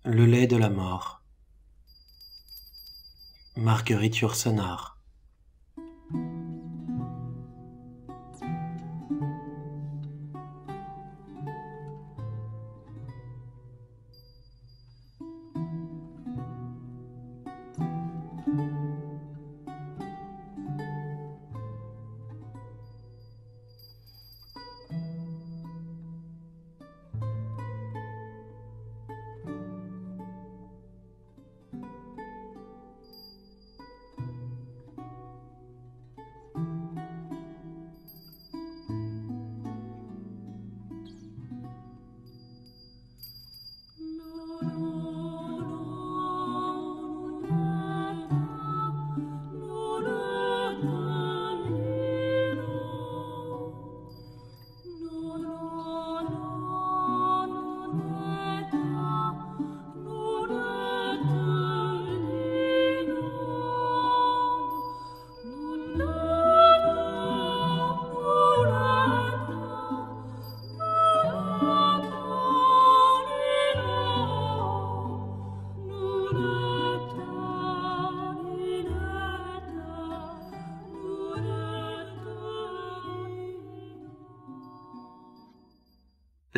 Le lait de la mort. Marguerite Yourcenar.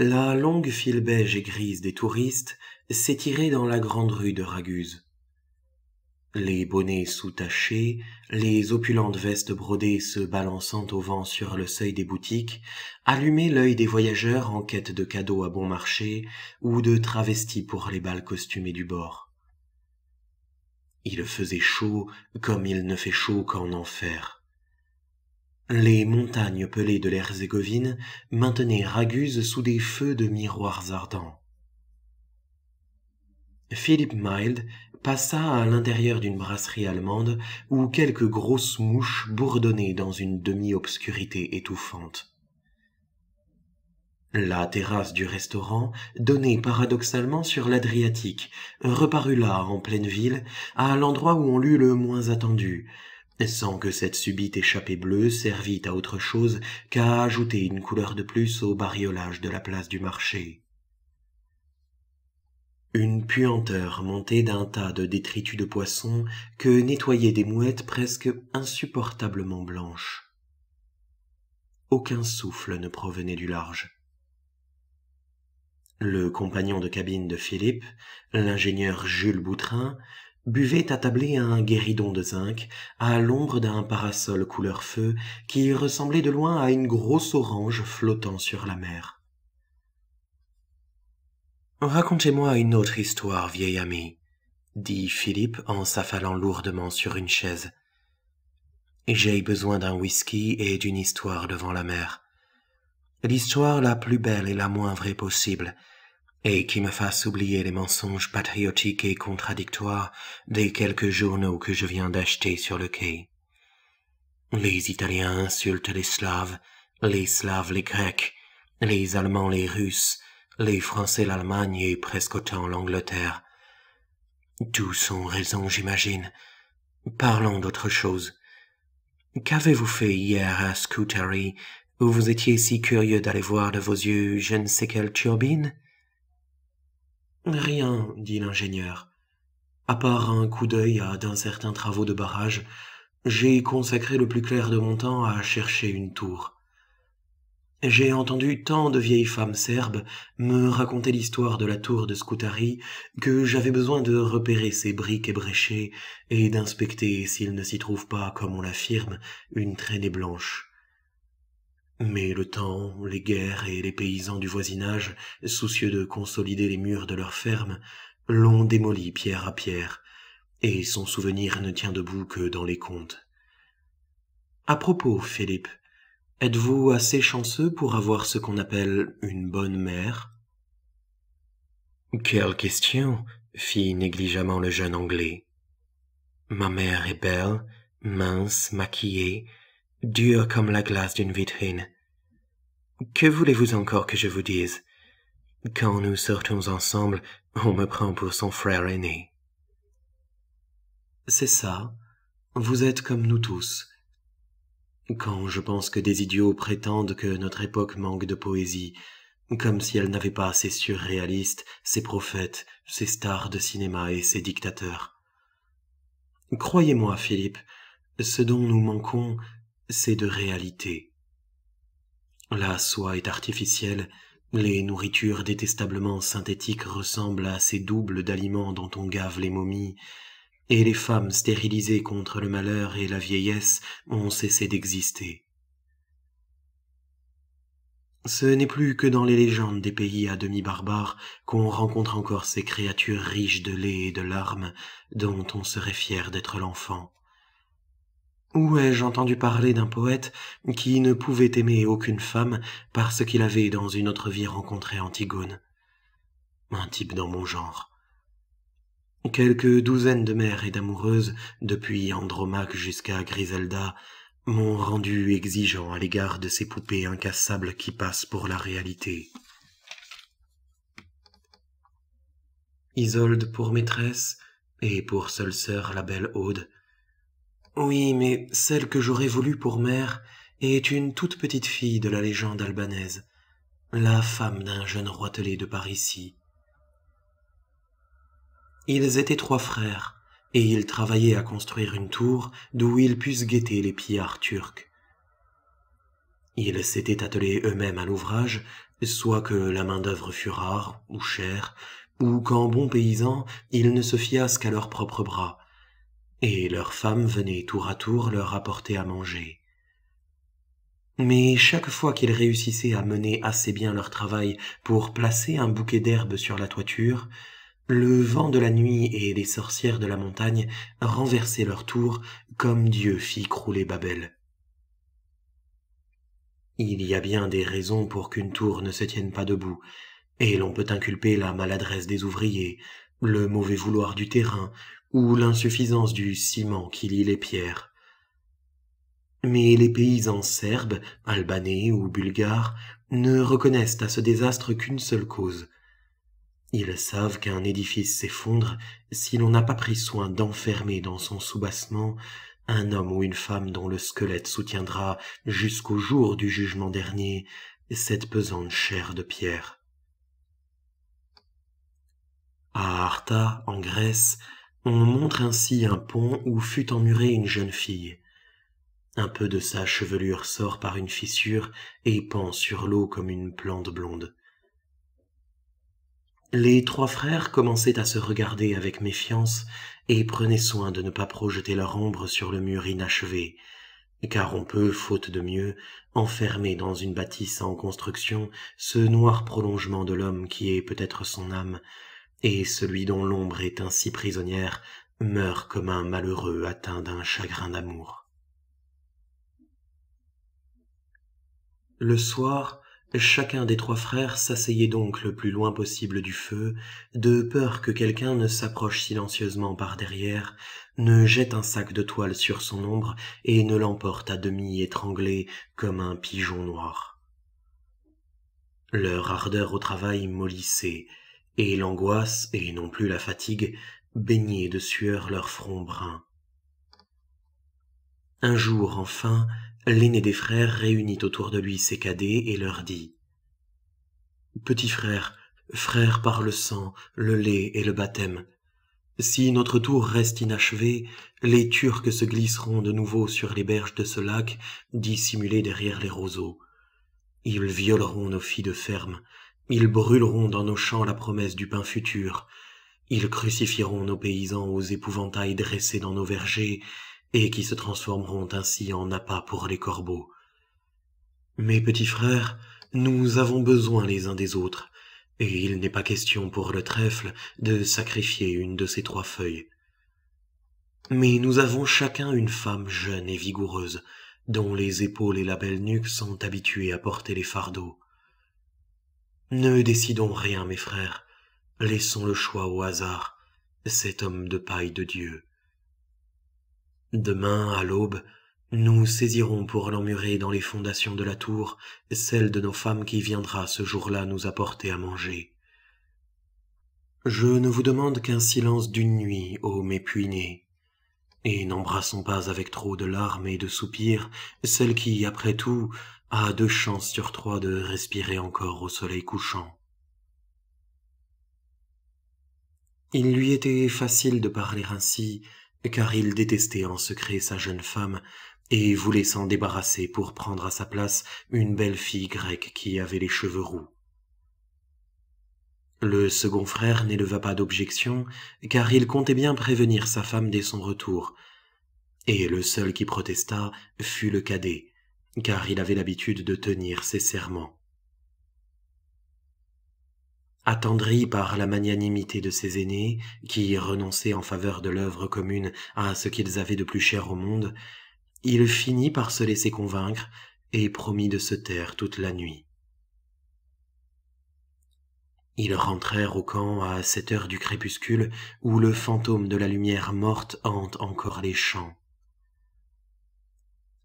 La longue file beige et grise des touristes s'étirait dans la grande rue de Raguse. Les bonnets sous-tachés, les opulentes vestes brodées se balançant au vent sur le seuil des boutiques, allumaient l'œil des voyageurs en quête de cadeaux à bon marché ou de travestis pour les bals costumés du bord. Il faisait chaud comme il ne fait chaud qu'en enfer. Les montagnes pelées de l'Herzégovine maintenaient Raguse sous des feux de miroirs ardents. Philip Mild passa à l'intérieur d'une brasserie allemande où quelques grosses mouches bourdonnaient dans une demi-obscurité étouffante. La terrasse du restaurant donnait paradoxalement sur l'Adriatique, reparut là, en pleine ville, à l'endroit où on l'eut le moins attendu, sans que cette subite échappée bleue servît à autre chose qu'à ajouter une couleur de plus au bariolage de la place du marché. Une puanteur montait d'un tas de détritus de poissons que nettoyaient des mouettes presque insupportablement blanches. Aucun souffle ne provenait du large. Le compagnon de cabine de Philippe, l'ingénieur Jules Boutrin, buvait attablé à un guéridon de zinc, à l'ombre d'un parasol couleur feu qui ressemblait de loin à une grosse orange flottant sur la mer. « Racontez-moi une autre histoire, vieil ami, » dit Philippe en s'affalant lourdement sur une chaise. « J'ai besoin d'un whisky et d'une histoire devant la mer. L'histoire la plus belle et la moins vraie possible, et qui me fasse oublier les mensonges patriotiques et contradictoires des quelques journaux que je viens d'acheter sur le quai. Les Italiens insultent les Slaves les Grecs, les Allemands les Russes, les Français l'Allemagne et presque autant l'Angleterre. Tous sont raison, j'imagine. Parlons d'autre chose. Qu'avez-vous fait hier à Scutari, où vous étiez si curieux d'aller voir de vos yeux je ne sais quelle turbine ? Rien, dit l'ingénieur. À part un coup d'œil à d'incertains travaux de barrage, j'ai consacré le plus clair de mon temps à chercher une tour. J'ai entendu tant de vieilles femmes serbes me raconter l'histoire de la tour de Scutari que j'avais besoin de repérer ces briques ébréchées et d'inspecter s'il ne s'y trouve pas, comme on l'affirme, une traînée blanche. Mais le temps, les guerres et les paysans du voisinage, soucieux de consolider les murs de leur ferme, l'ont démoli pierre à pierre, et son souvenir ne tient debout que dans les contes. À propos, Philippe, êtes-vous assez chanceux pour avoir ce qu'on appelle une bonne mère ? Quelle question, fit négligemment le jeune Anglais. Ma mère est belle, mince, maquillée, dure comme la glace d'une vitrine. Que voulez-vous encore que je vous dise ? Quand nous sortons ensemble, on me prend pour son frère aîné. C'est ça, vous êtes comme nous tous. Quand je pense que des idiots prétendent que notre époque manque de poésie, comme si elle n'avait pas ses surréalistes, ses prophètes, ses stars de cinéma et ses dictateurs. Croyez-moi, Philippe, ce dont nous manquons, c'est de réalité. La soie est artificielle, les nourritures détestablement synthétiques ressemblent à ces doubles d'aliments dont on gave les momies, et les femmes stérilisées contre le malheur et la vieillesse ont cessé d'exister. Ce n'est plus que dans les légendes des pays à demi barbares qu'on rencontre encore ces créatures riches de lait et de larmes dont on serait fier d'être l'enfant. Où ai-je entendu parler d'un poète qui ne pouvait aimer aucune femme parce qu'il avait dans une autre vie rencontré Antigone? Un type dans mon genre. Quelques douzaines de mères et d'amoureuses, depuis Andromaque jusqu'à Griselda, m'ont rendu exigeant à l'égard de ces poupées incassables qui passent pour la réalité. Isolde pour maîtresse, et pour seule sœur la belle Aude. Oui, mais celle que j'aurais voulu pour mère est une toute petite fille de la légende albanaise, la femme d'un jeune roitelet de Parisis. Ils étaient 3 frères, et ils travaillaient à construire une tour d'où ils pussent guetter les pillards turcs. Ils s'étaient attelés eux-mêmes à l'ouvrage, soit que la main-d'œuvre fût rare ou chère, ou qu'en bons paysans ils ne se fiassent qu'à leurs propres bras, et leurs femmes venaient tour à tour leur apporter à manger. Mais chaque fois qu'ils réussissaient à mener assez bien leur travail pour placer un bouquet d'herbes sur la toiture, le vent de la nuit et les sorcières de la montagne renversaient leur tour comme Dieu fit crouler Babel. Il y a bien des raisons pour qu'une tour ne se tienne pas debout, et l'on peut inculper la maladresse des ouvriers, le mauvais vouloir du terrain ou l'insuffisance du ciment qui lie les pierres. Mais les paysans serbes, albanais ou bulgares ne reconnaissent à ce désastre qu'une seule cause. Ils savent qu'un édifice s'effondre si l'on n'a pas pris soin d'enfermer dans son soubassement un homme ou une femme dont le squelette soutiendra jusqu'au jour du jugement dernier cette pesante chair de pierre. À Arta, en Grèce, on montre ainsi un pont où fut emmurée une jeune fille. Un peu de sa chevelure sort par une fissure et pend sur l'eau comme une plante blonde. Les 3 frères commençaient à se regarder avec méfiance et prenaient soin de ne pas projeter leur ombre sur le mur inachevé, car on peut, faute de mieux, enfermer dans une bâtisse en construction ce noir prolongement de l'homme qui est peut-être son âme, et celui dont l'ombre est ainsi prisonnière meurt comme un malheureux atteint d'un chagrin d'amour. Le soir, chacun des 3 frères s'asseyait donc le plus loin possible du feu, de peur que quelqu'un ne s'approche silencieusement par derrière, ne jette un sac de toile sur son ombre et ne l'emporte à demi étranglé comme un pigeon noir. Leur ardeur au travail mollissait, et l'angoisse, et non plus la fatigue, baignait de sueur leur front brun. Un jour, enfin, l'aîné des frères réunit autour de lui ses cadets et leur dit « Petits frères, frères par le sang, le lait et le baptême, si notre tour reste inachevée, les Turcs se glisseront de nouveau sur les berges de ce lac, dissimulés derrière les roseaux. Ils violeront nos filles de ferme, ils brûleront dans nos champs la promesse du pain futur, ils crucifieront nos paysans aux épouvantails dressés dans nos vergers, et qui se transformeront ainsi en appâts pour les corbeaux. Mes petits frères, nous avons besoin les uns des autres, et il n'est pas question pour le trèfle de sacrifier une de ces 3 feuilles. Mais nous avons chacun une femme jeune et vigoureuse, dont les épaules et la belle nuque sont habituées à porter les fardeaux. Ne décidons rien, mes frères, laissons le choix au hasard, cet homme de paille de Dieu. Demain, à l'aube, nous saisirons pour l'emmurer dans les fondations de la tour celle de nos femmes qui viendra ce jour-là nous apporter à manger. Je ne vous demande qu'un silence d'une nuit, ô mes puinés, et n'embrassons pas avec trop de larmes et de soupirs celle qui, après tout, à 2 chances sur 3 de respirer encore au soleil couchant. Il lui était facile de parler ainsi, car il détestait en secret sa jeune femme et voulait s'en débarrasser pour prendre à sa place une belle fille grecque qui avait les cheveux roux. Le second frère n'éleva pas d'objection, car il comptait bien prévenir sa femme dès son retour, et le seul qui protesta fut le cadet, car il avait l'habitude de tenir ses serments. Attendri par la magnanimité de ses aînés, qui renonçaient en faveur de l'œuvre commune à ce qu'ils avaient de plus cher au monde, il finit par se laisser convaincre et promit de se taire toute la nuit. Ils rentrèrent au camp à 7 heures du crépuscule, où le fantôme de la lumière morte hante encore les champs.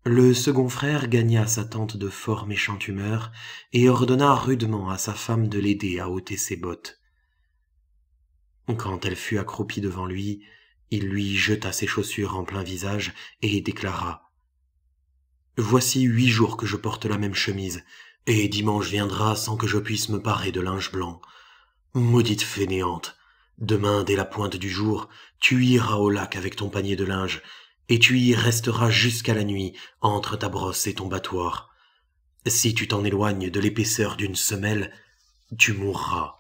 Le second frère gagna sa tente de fort méchante humeur et ordonna rudement à sa femme de l'aider à ôter ses bottes. Quand elle fut accroupie devant lui, il lui jeta ses chaussures en plein visage et déclara : « Voici 8 jours que je porte la même chemise, et dimanche viendra sans que je puisse me parer de linge blanc. Maudite fainéante, demain dès la pointe du jour, tu iras au lac avec ton panier de linge, et tu y resteras jusqu'à la nuit, entre ta brosse et ton battoir. Si tu t'en éloignes de l'épaisseur d'une semelle, tu mourras. »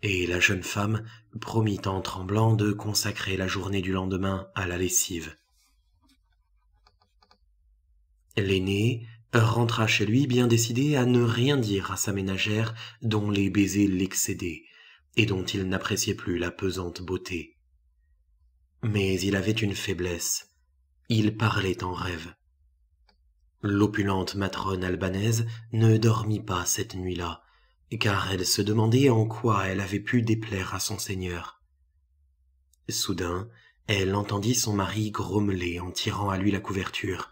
Et la jeune femme promit en tremblant de consacrer la journée du lendemain à la lessive. L'aîné rentra chez lui bien décidé à ne rien dire à sa ménagère dont les baisers l'excédaient et dont il n'appréciait plus la pesante beauté. Mais il avait une faiblesse, il parlait en rêve. L'opulente matrone albanaise ne dormit pas cette nuit-là, car elle se demandait en quoi elle avait pu déplaire à son seigneur. Soudain, elle entendit son mari grommeler en tirant à lui la couverture.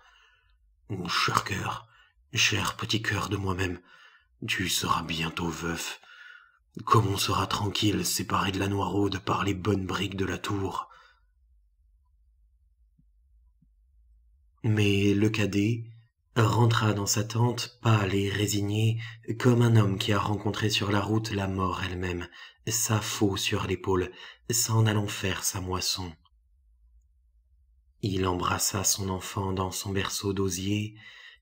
« Cher cœur, cher petit cœur de moi-même, tu seras bientôt veuf. Comme on sera tranquille, séparé de la noiraude par les bonnes briques de la tour. » Mais le cadet rentra dans sa tente, pâle et résigné, comme un homme qui a rencontré sur la route la mort elle-même, sa faux sur l'épaule, s'en allant faire sa moisson. Il embrassa son enfant dans son berceau d'osier,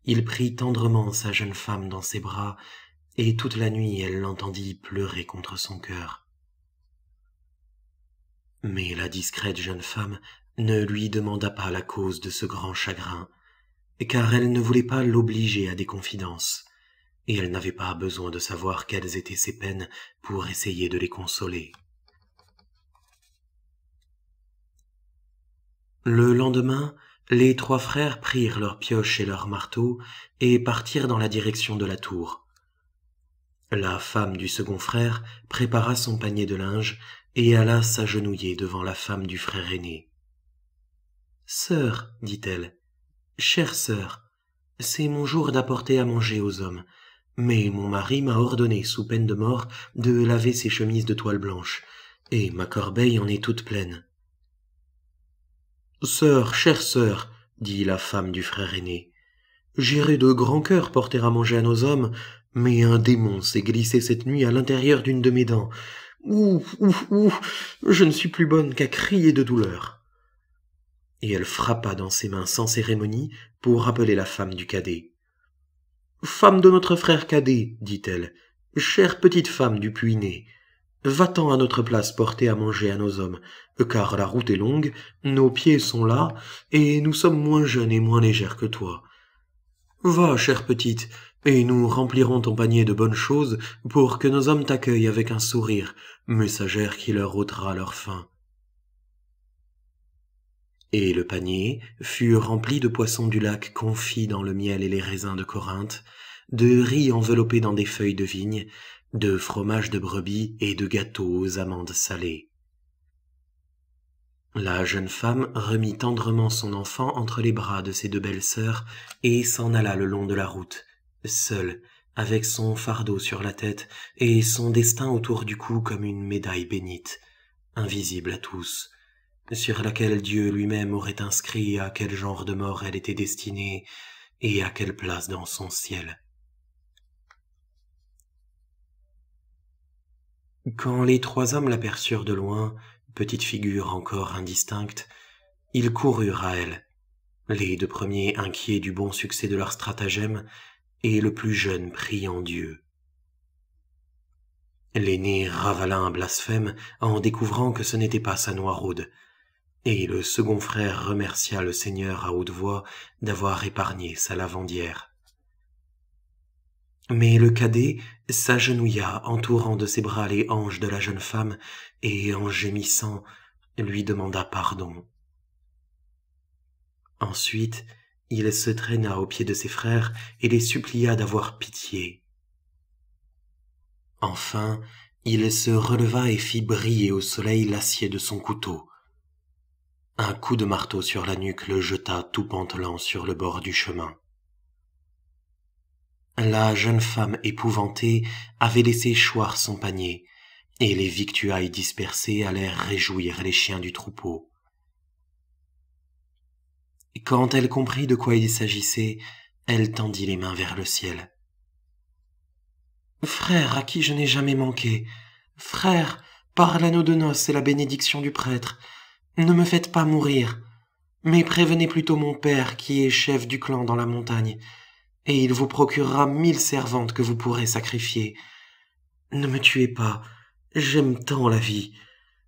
il prit tendrement sa jeune femme dans ses bras, et toute la nuit elle l'entendit pleurer contre son cœur. Mais la discrète jeune femme ne lui demanda pas la cause de ce grand chagrin, car elle ne voulait pas l'obliger à des confidences, et elle n'avait pas besoin de savoir quelles étaient ses peines pour essayer de les consoler. Le lendemain, les 3 frères prirent leurs pioches et leurs marteaux et partirent dans la direction de la tour. La femme du second frère prépara son panier de linge et alla s'agenouiller devant la femme du frère aîné. « Sœur, dit-elle, chère sœur, c'est mon jour d'apporter à manger aux hommes, mais mon mari m'a ordonné, sous peine de mort, de laver ses chemises de toile blanche, et ma corbeille en est toute pleine. » « Sœur, chère sœur, dit la femme du frère aîné, j'irai de grand cœur porter à manger à nos hommes, mais un démon s'est glissé cette nuit à l'intérieur d'une de mes dents. Ouf, ouf, ouf, je ne suis plus bonne qu'à crier de douleur. » Et elle frappa dans ses mains sans cérémonie pour appeler la femme du cadet. « Femme de notre frère cadet, dit-elle, chère petite femme du Puy-né, va-t'en à notre place porter à manger à nos hommes, car la route est longue, nos pieds sont là, et nous sommes moins jeunes et moins légères que toi. Va, chère petite, et nous remplirons ton panier de bonnes choses pour que nos hommes t'accueillent avec un sourire, messagère qui leur ôtera leur faim. » Et le panier fut rempli de poissons du lac confits dans le miel et les raisins de Corinthe, de riz enveloppé dans des feuilles de vigne, de fromage de brebis et de gâteaux aux amandes salées. La jeune femme remit tendrement son enfant entre les bras de ses 2 belles sœurs et s'en alla le long de la route, seule, avec son fardeau sur la tête et son destin autour du cou comme une médaille bénite, invisible à tous, sur laquelle Dieu lui-même aurait inscrit à quel genre de mort elle était destinée et à quelle place dans son ciel. Quand les 3 hommes l'aperçurent de loin, petite figure encore indistincte, ils coururent à elle, les 2 premiers inquiets du bon succès de leur stratagème, et le plus jeune priant Dieu. L'aîné ravala un blasphème en découvrant que ce n'était pas sa noiraude, et le second frère remercia le Seigneur à haute voix d'avoir épargné sa lavandière. Mais le cadet s'agenouilla, entourant de ses bras les hanches de la jeune femme, et en gémissant, lui demanda pardon. Ensuite, il se traîna aux pieds de ses frères et les supplia d'avoir pitié. Enfin, il se releva et fit briller au soleil l'acier de son couteau. Un coup de marteau sur la nuque le jeta tout pantelant sur le bord du chemin. La jeune femme épouvantée avait laissé choir son panier, et les victuailles dispersées allèrent réjouir les chiens du troupeau. Quand elle comprit de quoi il s'agissait, elle tendit les mains vers le ciel. « Frère à qui je n'ai jamais manqué, frère, par l'anneau de noces et la bénédiction du prêtre, ne me faites pas mourir, mais prévenez plutôt mon père qui est chef du clan dans la montagne, et il vous procurera 1000 servantes que vous pourrez sacrifier. Ne me tuez pas, j'aime tant la vie.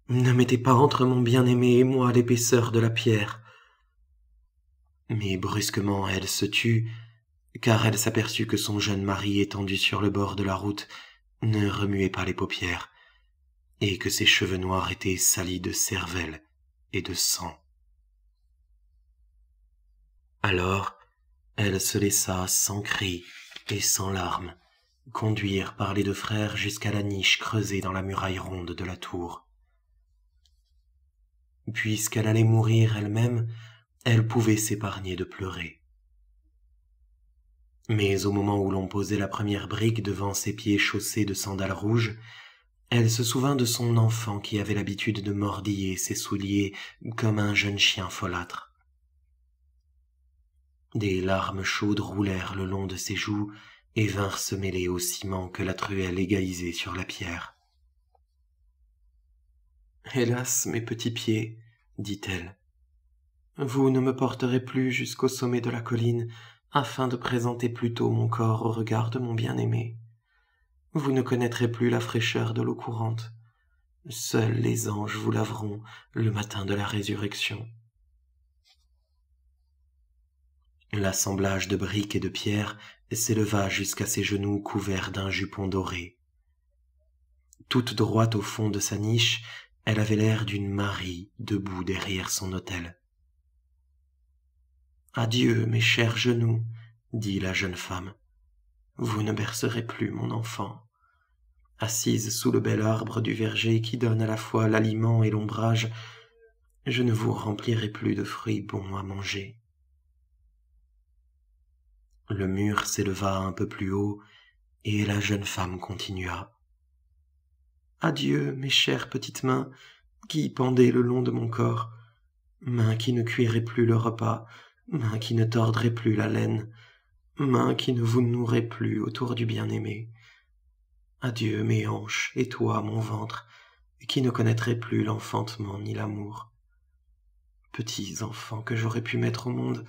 Ne mettez pas entre mon bien-aimé et moi l'épaisseur de la pierre. » Mais brusquement elle se tut, car elle s'aperçut que son jeune mari étendu sur le bord de la route ne remuait pas les paupières, et que ses cheveux noirs étaient salis de cervelle et de sang. Alors, elle se laissa sans cri et sans larmes conduire par les 2 frères jusqu'à la niche creusée dans la muraille ronde de la tour. Puisqu'elle allait mourir elle-même, elle pouvait s'épargner de pleurer. Mais au moment où l'on posait la première brique devant ses pieds chaussés de sandales rouges, elle se souvint de son enfant qui avait l'habitude de mordiller ses souliers comme un jeune chien folâtre. Des larmes chaudes roulèrent le long de ses joues et vinrent se mêler au ciment que la truelle égalisait sur la pierre. « Hélas, mes petits pieds, dit-elle, vous ne me porterez plus jusqu'au sommet de la colline afin de présenter plus tôt mon corps au regard de mon bien-aimé. Vous ne connaîtrez plus la fraîcheur de l'eau courante. Seuls les anges vous laveront le matin de la résurrection. » L'assemblage de briques et de pierres s'éleva jusqu'à ses genoux couverts d'un jupon doré. Toute droite au fond de sa niche, elle avait l'air d'une Marie debout derrière son autel. « Adieu, mes chers genoux, dit la jeune femme. Vous ne bercerez plus mon enfant. Assise sous le bel arbre du verger qui donne à la fois l'aliment et l'ombrage, je ne vous remplirai plus de fruits bons à manger. » Le mur s'éleva un peu plus haut, et la jeune femme continua. « Adieu, mes chères petites mains, qui pendaient le long de mon corps, mains qui ne cuiraient plus le repas, mains qui ne tordraient plus la laine, mains qui ne vous nourraient plus autour du bien-aimé. Adieu, mes hanches, et toi, mon ventre, qui ne connaîtrais plus l'enfantement ni l'amour. Petits enfants que j'aurais pu mettre au monde,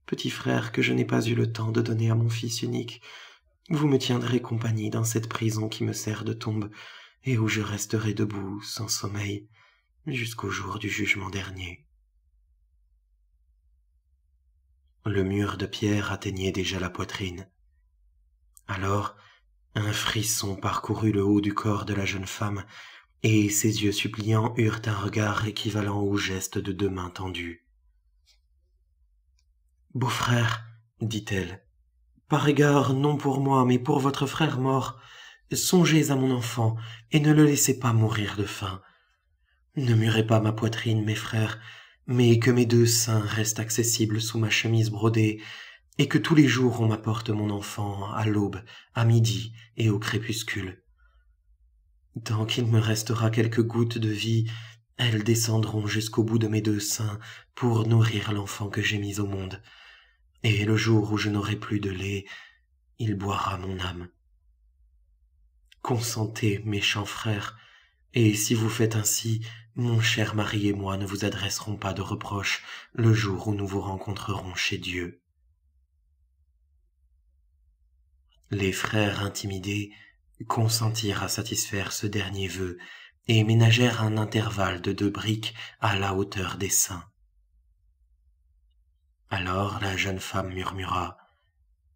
petit frère que je n'ai pas eu le temps de donner à mon fils unique, vous me tiendrez compagnie dans cette prison qui me sert de tombe et où je resterai debout, sans sommeil, jusqu'au jour du jugement dernier. » Le mur de pierre atteignait déjà la poitrine. Alors, un frisson parcourut le haut du corps de la jeune femme, et ses yeux suppliants eurent un regard équivalent au geste de 2 mains tendues. « Beau-frère, dit-elle, par égard non pour moi, mais pour votre frère mort, songez à mon enfant et ne le laissez pas mourir de faim. Ne murez pas ma poitrine, mes frères, mais que mes 2 seins restent accessibles sous ma chemise brodée, et que tous les jours on m'apporte mon enfant à l'aube, à midi et au crépuscule. Tant qu'il me restera quelques gouttes de vie, elles descendront jusqu'au bout de mes 2 seins pour nourrir l'enfant que j'ai mis au monde, et le jour où je n'aurai plus de lait, il boira mon âme. Consentez, méchants frères, et si vous faites ainsi, mon cher mari et moi ne vous adresserons pas de reproches le jour où nous vous rencontrerons chez Dieu. » Les frères intimidés consentirent à satisfaire ce dernier vœu et ménagèrent un intervalle de 2 briques à la hauteur des seins. Alors la jeune femme murmura: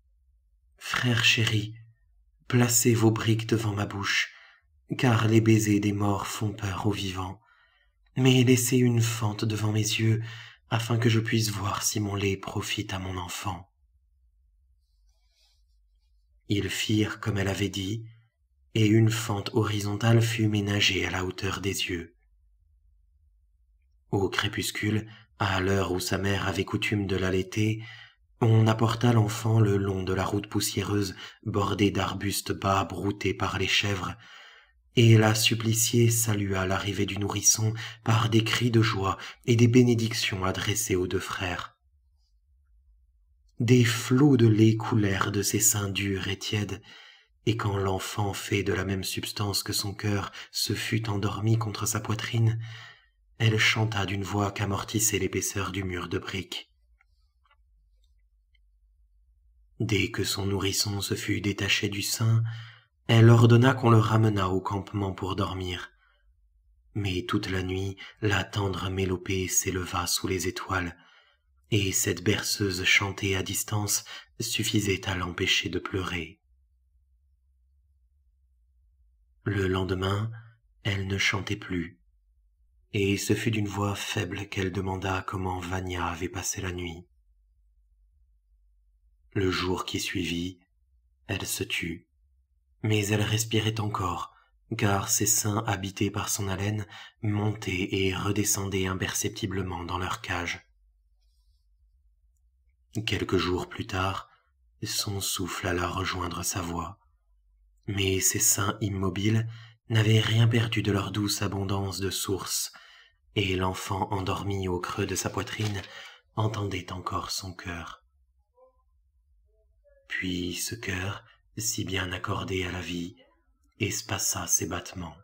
« Frère chéri, placez vos briques devant ma bouche, car les baisers des morts font peur aux vivants, mais laissez une fente devant mes yeux, afin que je puisse voir si mon lait profite à mon enfant. » Ils firent comme elle avait dit, et une fente horizontale fut ménagée à la hauteur des yeux. Au crépuscule, à l'heure où sa mère avait coutume de l'allaiter, on apporta l'enfant le long de la route poussiéreuse bordée d'arbustes bas broutés par les chèvres, et la suppliciée salua l'arrivée du nourrisson par des cris de joie et des bénédictions adressées aux 2 frères. Des flots de lait coulèrent de ses seins durs et tièdes, et quand l'enfant, fait de la même substance que son cœur, se fut endormi contre sa poitrine, elle chanta d'une voix qu'amortissait l'épaisseur du mur de briques. Dès que son nourrisson se fut détaché du sein, elle ordonna qu'on le ramenât au campement pour dormir. Mais toute la nuit, la tendre mélopée s'éleva sous les étoiles, et cette berceuse chantée à distance suffisait à l'empêcher de pleurer. Le lendemain, elle ne chantait plus, et ce fut d'une voix faible qu'elle demanda comment Vania avait passé la nuit. Le jour qui suivit, elle se tut, mais elle respirait encore, car ses seins habités par son haleine montaient et redescendaient imperceptiblement dans leur cage. Quelques jours plus tard, son souffle alla rejoindre sa voix, mais ses seins immobiles n'avaient rien perdu de leur douce abondance de source, et l'enfant endormi au creux de sa poitrine entendait encore son cœur. Puis ce cœur, si bien accordé à la vie, espaça ses battements.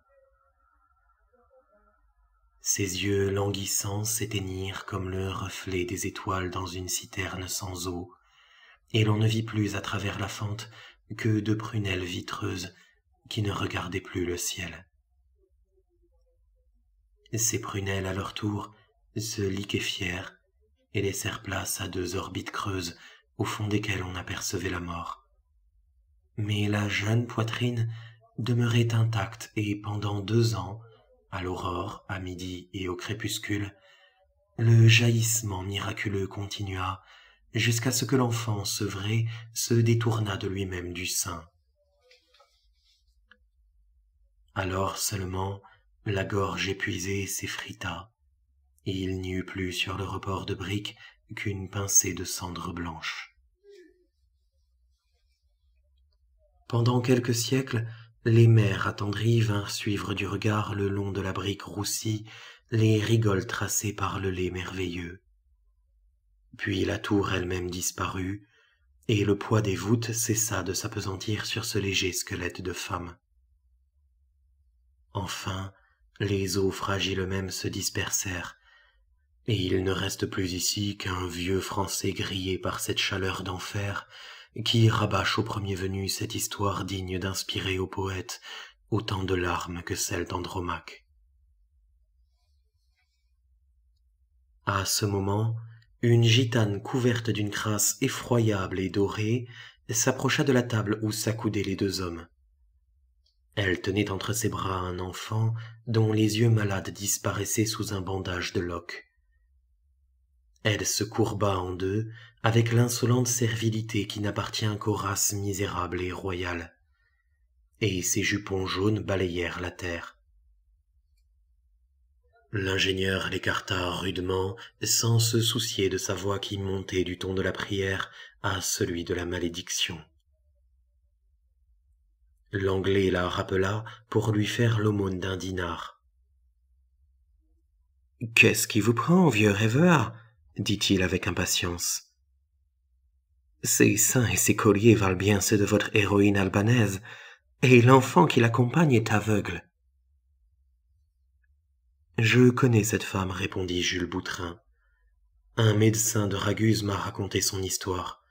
Ses yeux languissants s'éteignirent comme le reflet des étoiles dans une citerne sans eau, et l'on ne vit plus à travers la fente que 2 prunelles vitreuses qui ne regardaient plus le ciel. Ces prunelles, à leur tour, se liquéfièrent et laissèrent place à 2 orbites creuses au fond desquelles on apercevait la mort. Mais la jeune poitrine demeurait intacte et pendant 2 ans, à l'aurore, à midi et au crépuscule, le jaillissement miraculeux continua jusqu'à ce que l'enfant sevré se détournât de lui-même du sein. Alors seulement la gorge épuisée s'effrita, et il n'y eut plus sur le rebord de briques qu'une pincée de cendre blanche. Pendant quelques siècles, les mères attendries vinrent suivre du regard le long de la brique roussie les rigoles tracées par le lait merveilleux. Puis la tour elle-même disparut, et le poids des voûtes cessa de s'appesantir sur ce léger squelette de femme. Enfin, les os fragiles mêmes se dispersèrent, et il ne reste plus ici qu'un vieux Français grillé par cette chaleur d'enfer qui rabâche au premier venu cette histoire digne d'inspirer au poète autant de larmes que celle d'Andromaque. À ce moment, une gitane couverte d'une crasse effroyable et dorée s'approcha de la table où s'accoudaient les 2 hommes. Elle tenait entre ses bras un enfant dont les yeux malades disparaissaient sous un bandage de loques. Elle se courba en 2 avec l'insolente servilité qui n'appartient qu'aux races misérables et royales, et ses jupons jaunes balayèrent la terre. L'ingénieur l'écarta rudement, sans se soucier de sa voix qui montait du ton de la prière à celui de la malédiction. L'Anglais la rappela pour lui faire l'aumône d'1 dinar. « Qu'est-ce qui vous prend, vieux rêveur » dit-il avec impatience. Ces seins et ces colliers valent bien ceux de votre héroïne albanaise, et l'enfant qui l'accompagne est aveugle. Je connais cette femme, répondit Jules Boutrin. Un médecin de Raguse m'a raconté son histoire.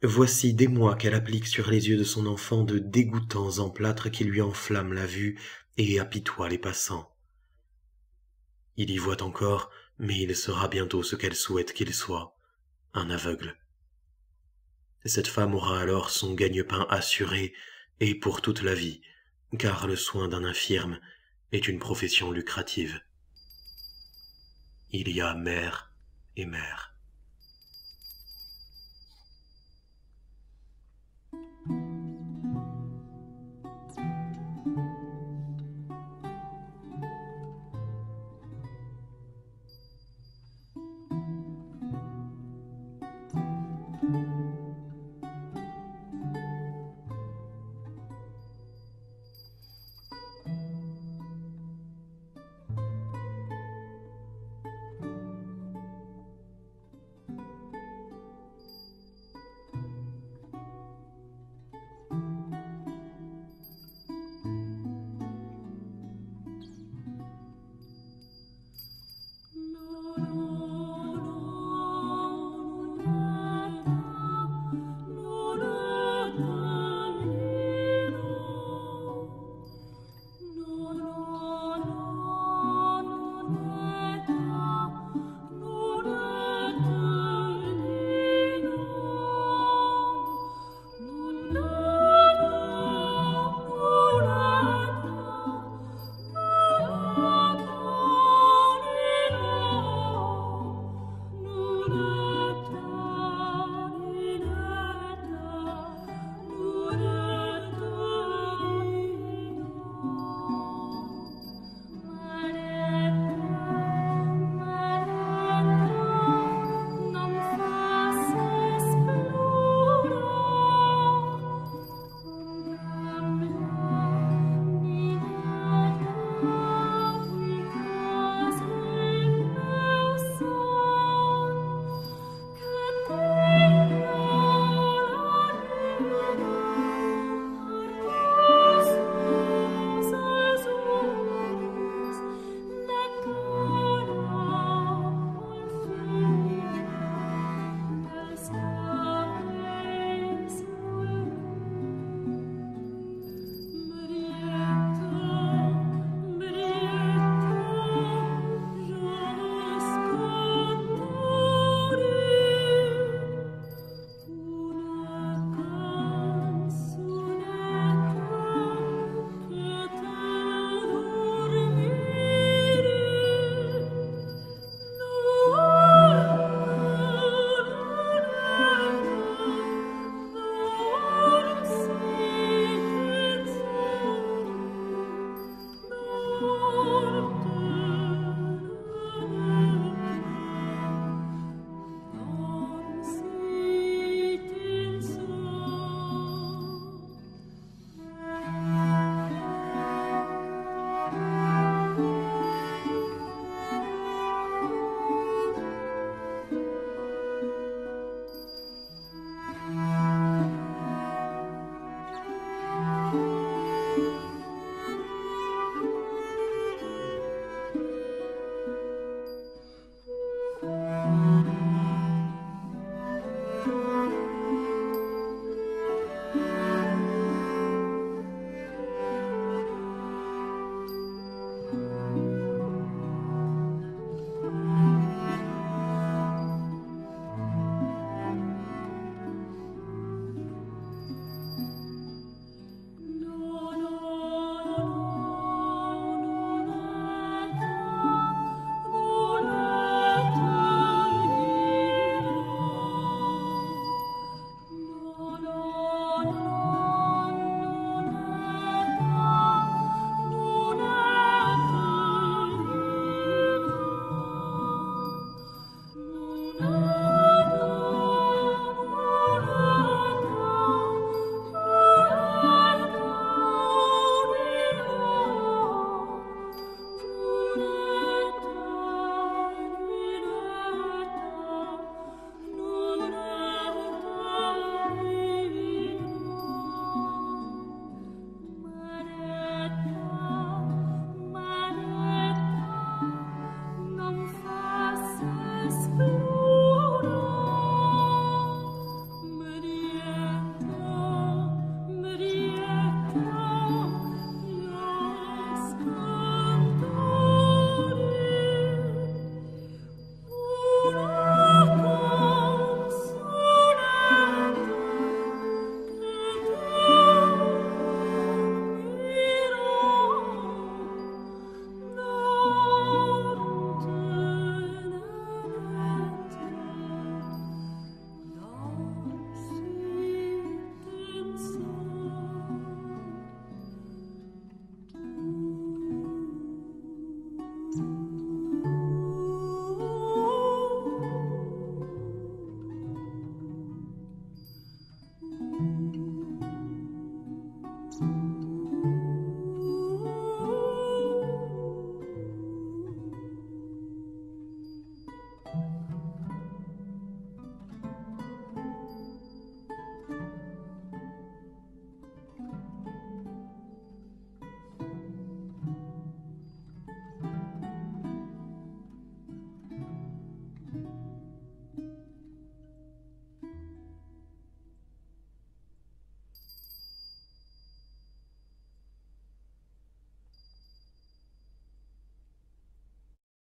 Voici des mois qu'elle applique sur les yeux de son enfant de dégoûtants emplâtres qui lui enflamment la vue et apitoient les passants. Il y voit encore, mais il sera bientôt ce qu'elle souhaite qu'il soit, un aveugle. Cette femme aura alors son gagne-pain assuré et pour toute la vie, car le soin d'un infirme est une profession lucrative. Il y a mère et mère.